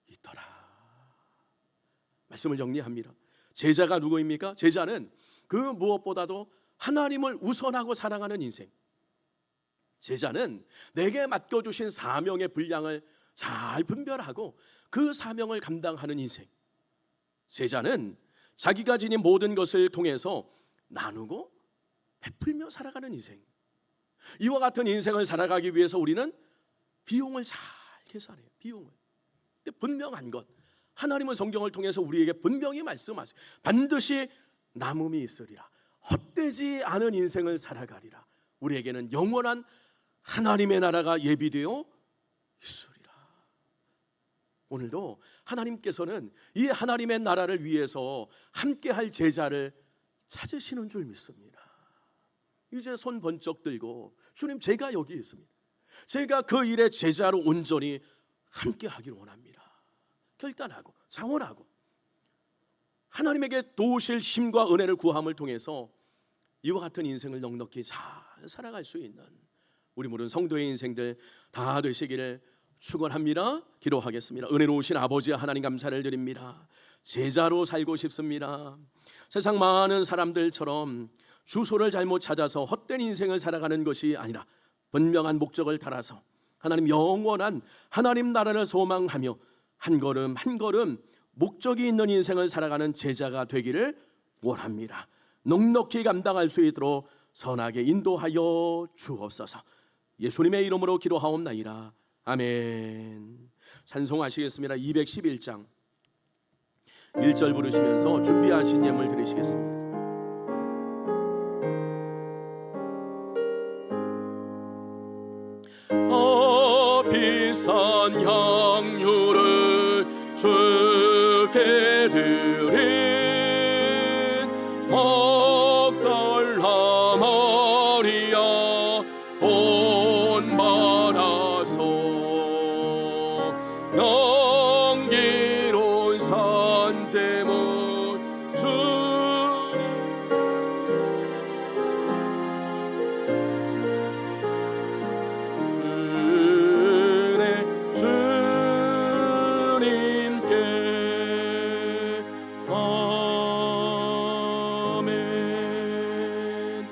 있더라. 말씀을 정리합니다. 제자가 누구입니까? 제자는 그 무엇보다도 하나님을 우선하고 사랑하는 인생. 제자는 내게 맡겨주신 사명의 분량을 잘 분별하고 그 사명을 감당하는 인생. 제자는 자기가 지닌 모든 것을 통해서 나누고 베풀며 살아가는 인생. 이와 같은 인생을 살아가기 위해서 우리는 비용을 잘 계산해요. 비용을. 근데 분명한 것, 하나님은 성경을 통해서 우리에게 분명히 말씀하세요. 반드시 남음이 있으리라. 헛되지 않은 인생을 살아가리라. 우리에게는 영원한 하나님의 나라가 예비되어 있으리라. 오늘도 하나님께서는 이 하나님의 나라를 위해서 함께할 제자를 찾으시는 줄 믿습니다. 이제 손 번쩍 들고, 주님 제가 여기 있습니다. 제가 그 일에 제자로 온전히 함께하기를 원합니다. 결단하고 자원하고 하나님에게 도우실 힘과 은혜를 구함을 통해서 이와 같은 인생을 넉넉히 잘 살아갈 수 있는 우리 모든 성도의 인생들 다 되시기를 축원합니다. 기도하겠습니다. 은혜로우신 아버지 하나님 감사를 드립니다. 제자로 살고 싶습니다. 세상 많은 사람들처럼 주소를 잘못 찾아서 헛된 인생을 살아가는 것이 아니라 분명한 목적을 따라서 하나님 영원한 하나님 나라를 소망하며 한 걸음 한 걸음 목적이 있는 인생을 살아가는 제자가 되기를 원합니다. 넉넉히 감당할 수 있도록 선하게 인도하여 주옵소서. 예수님의 이름으로 기도하옵나이다. 아멘. 찬송하시겠습니다. 211장 1절 부르시면서 준비하신 예물 드리시겠습니다. 비싼 향유를 주께 드린 먹달라 마리아 온 받아서 영기로운 산제물 주님 아멘.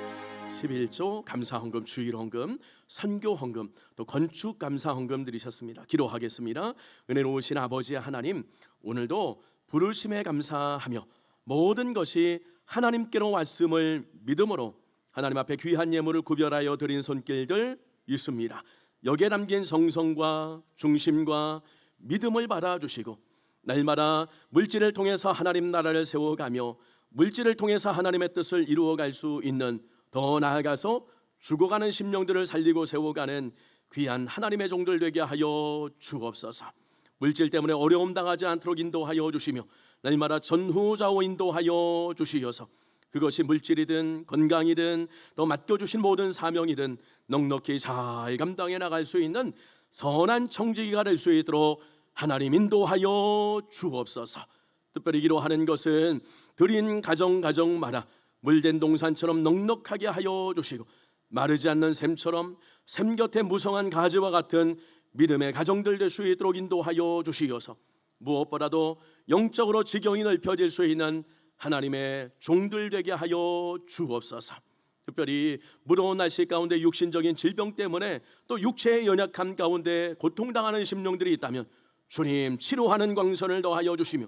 11조 감사헌금, 주일헌금, 선교헌금, 또 건축감사헌금 드리셨습니다. 기도하겠습니다. 은혜로우신 아버지 하나님, 오늘도 부르심에 감사하며 모든 것이 하나님께로 왔음을 믿음으로 하나님 앞에 귀한 예물을 구별하여 드린 손길들 있습니다. 여기에 담긴 정성과 중심과 믿음을 받아주시고 날마다 물질을 통해서 하나님 나라를 세워가며 물질을 통해서 하나님의 뜻을 이루어갈 수 있는, 더 나아가서 죽어가는 심령들을 살리고 세워가는 귀한 하나님의 종들 되게 하여 주옵소서. 물질 때문에 어려움 당하지 않도록 인도하여 주시며 날마다 전후좌우 인도하여 주시어서 그것이 물질이든 건강이든 또 맡겨주신 모든 사명이든 넉넉히 잘 감당해 나갈 수 있는 선한 청지기가 될 수 있도록 하나님 인도하여 주옵소서. 특별히 기도하는 것은 드린 가정마다 물된 동산처럼 넉넉하게 하여 주시고 마르지 않는 샘처럼 샘 곁에 무성한 가지와 같은 믿음의 가정들 될 수 있도록 인도하여 주시어서 무엇보다도 영적으로 지경이 넓혀질 수 있는 하나님의 종들 되게 하여 주옵소서. 특별히 무더운 날씨 가운데 육신적인 질병 때문에 또 육체의 연약함 가운데 고통당하는 심령들이 있다면 주님 치료하는 광선을 더하여 주시며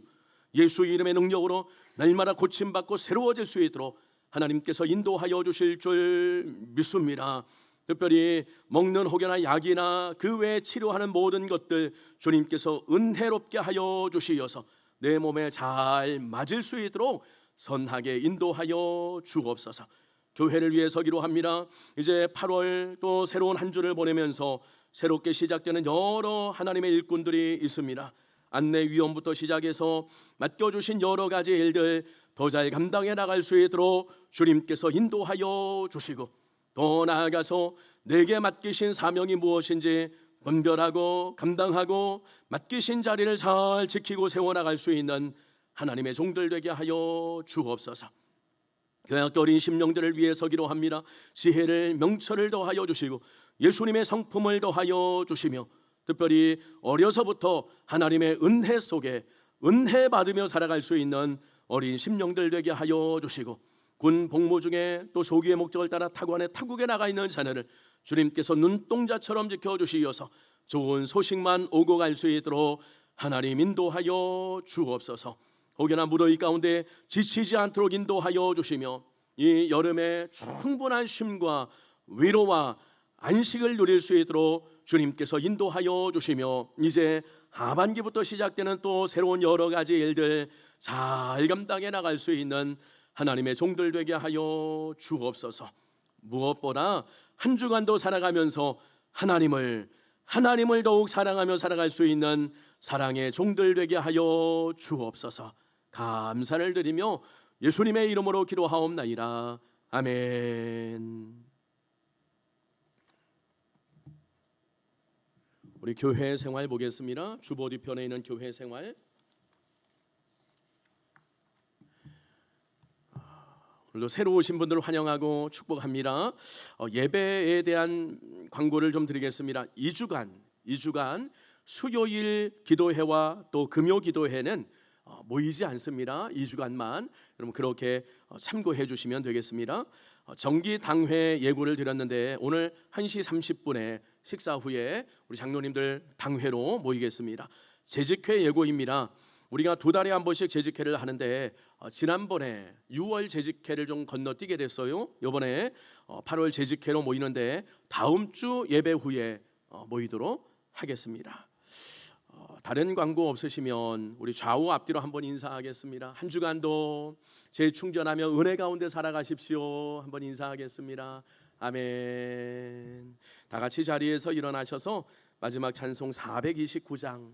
예수 이름의 능력으로 날마다 고침받고 새로워질 수 있도록 하나님께서 인도하여 주실 줄 믿습니다. 특별히 먹는 혹여나 약이나 그 외에 치료하는 모든 것들 주님께서 은혜롭게 하여 주시어서 내 몸에 잘 맞을 수 있도록 선하게 인도하여 주옵소서. 교회를 위해서 기도합니다. 이제 8월 또 새로운 한 주를 보내면서 새롭게 시작되는 여러 하나님의 일꾼들이 있습니다. 안내위원부터 시작해서 맡겨주신 여러 가지 일들 더 잘 감당해 나갈 수 있도록 주님께서 인도하여 주시고 더 나아가서 내게 맡기신 사명이 무엇인지 분별하고 감당하고 맡기신 자리를 잘 지키고 세워나갈 수 있는 하나님의 종들 되게 하여 주옵소서. 교회학교 어린 심령들을 위해서 기도합니다. 지혜를 명철을 더하여 주시고 예수님의 성품을 더하여 주시며 특별히 어려서부터 하나님의 은혜 속에 은혜 받으며 살아갈 수 있는 어린 심령들 되게 하여 주시고 군 복무 중에 또 소기의 목적을 따라 타관에 타국에 나가 있는 자녀를 주님께서 눈동자처럼 지켜주시어서 좋은 소식만 오고 갈 수 있도록 하나님 인도하여 주옵소서. 혹여나 무더위 가운데 지치지 않도록 인도하여 주시며 이 여름에 충분한 쉼과 위로와 안식을 누릴 수 있도록 주님께서 인도하여 주시며 이제 하반기부터 시작되는 또 새로운 여러 가지 일들 잘 감당해 나갈 수 있는 하나님의 종들 되게 하여 주옵소서. 무엇보다 한 주간도 살아가면서 하나님을 더욱 사랑하며 살아갈 수 있는 사랑의 종들 되게 하여 주옵소서. 감사를 드리며 예수님의 이름으로 기도하옵나이다. 아멘. 우리 교회 생활 보겠습니다. 주보 뒤편에 있는 교회 생활. 오늘도 새로 오신 분들을 환영하고 축복합니다. 예배에 대한 광고를 좀 드리겠습니다. 2주간 수요일 기도회와 또 금요 기도회는 모이지 않습니다. 2주간만 여러분 그렇게 참고해 주시면 되겠습니다. 정기 당회 예고를 드렸는데 오늘 1시 30분에 식사 후에 우리 장로님들 당회로 모이겠습니다. 재직회 예고입니다. 우리가 2달에 한 번씩 재직회를 하는데 지난번에 6월 재직회를 좀 건너뛰게 됐어요. 이번에 8월 재직회로 모이는데 다음 주 예배 후에 모이도록 하겠습니다. 다른 광고 없으시면 우리 좌우 앞뒤로 한번 인사하겠습니다. 한 주간도 재충전하며 은혜 가운데 살아가십시오. 한번 인사하겠습니다. 아멘. 다 같이 자리에서 일어나셔서 마지막 찬송 429장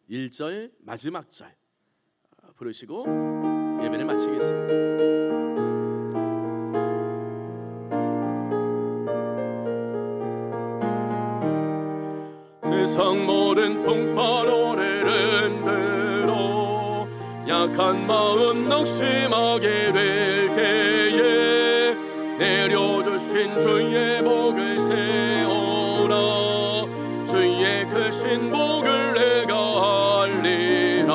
1절 마지막 절 부르시고 예배를 마치겠습니다. 세상 모든 풍파 노래를 들어 약한 마음 낙심하게 될 때에 내려주신 주의 복을 세우라. 주의 크신 복을 내가 알리라.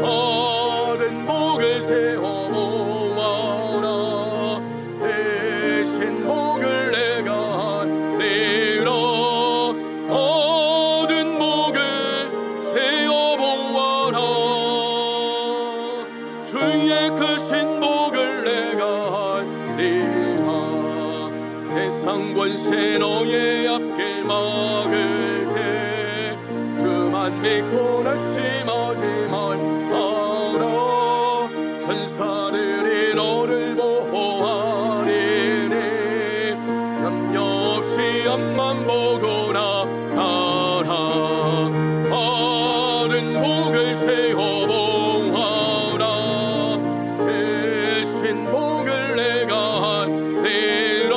얻은 복을 세워 모아라. 대신 복을 내가 알리라. 얻은 복을 세워 모아라. 주의 크신 복을 내가 알리라. 세상 권세 너의 앞길 막을 때 주만 믿고 낙심하지 말아라. 천사들이 너를 보호하리니 염려 없이 앞만 보고 나가라. 얻은 복을 세워 모아라. 대신 복을 내가 알리라.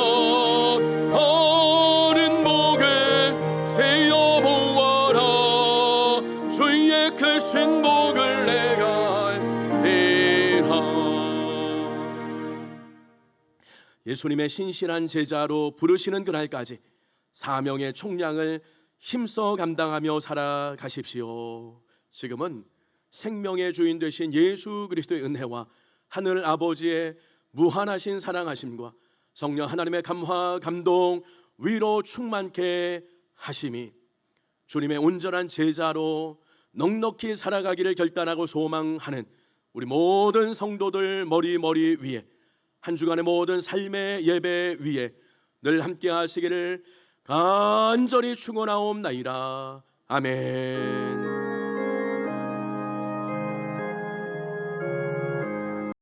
얻은 복을 세워 모아라. 주의 크신 복을 내가 알리라. 예수님의 신실한 제자로 부르시는 그날까지 사명의 총량을 힘써 감당하며 살아가십시오. 지금은 생명의 주인 되신 예수 그리스도의 은혜와 하늘 아버지의 무한하신 사랑하심과 성령 하나님의 감화 감동 위로 충만케 하심이 주님의 온전한 제자로 넉넉히 살아가기를 결단하고 소망하는 우리 모든 성도들 머리 위에 한 주간의 모든 삶의 예배 위에 늘 함께 하시기를 간절히 축원하옵나이다. 아멘.